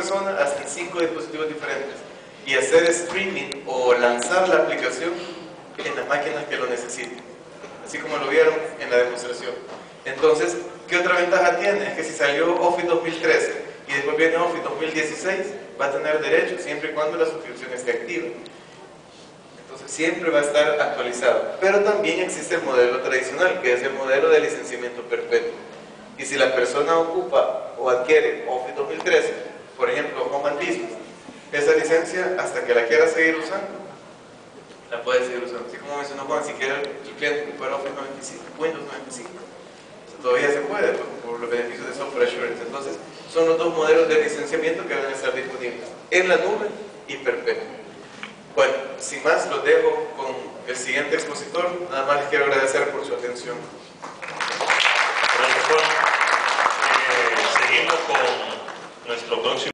persona hasta en 5 dispositivos diferentes y hacer streaming o lanzar la aplicación en las máquinas que lo necesiten, así como lo vieron en la demostración. Entonces, ¿qué otra ventaja tiene? Es que si salió Office 2013 y después viene Office 2016, va a tener derecho siempre y cuando la suscripción esté activa. Entonces siempre va a estar actualizado. Pero también existe el modelo tradicional, que es el modelo de licenciamiento perpetuo. Y si la persona ocupa o adquiere Office 2013, por ejemplo, Home and Business, esa licencia, hasta que la quiera seguir usando, la puede seguir usando. Así como mencionó Juan, si quiere el cliente ocupar Office 95, Windows 95, todavía se puede por los beneficios de software assurance. Entonces, son los dos modelos de licenciamiento que van a estar disponibles en la nube y perpetuo. Bueno, sin más, los dejo con el siguiente expositor. Nada más les quiero agradecer por su atención. Gracias, Juan. Seguimos con nuestro próximo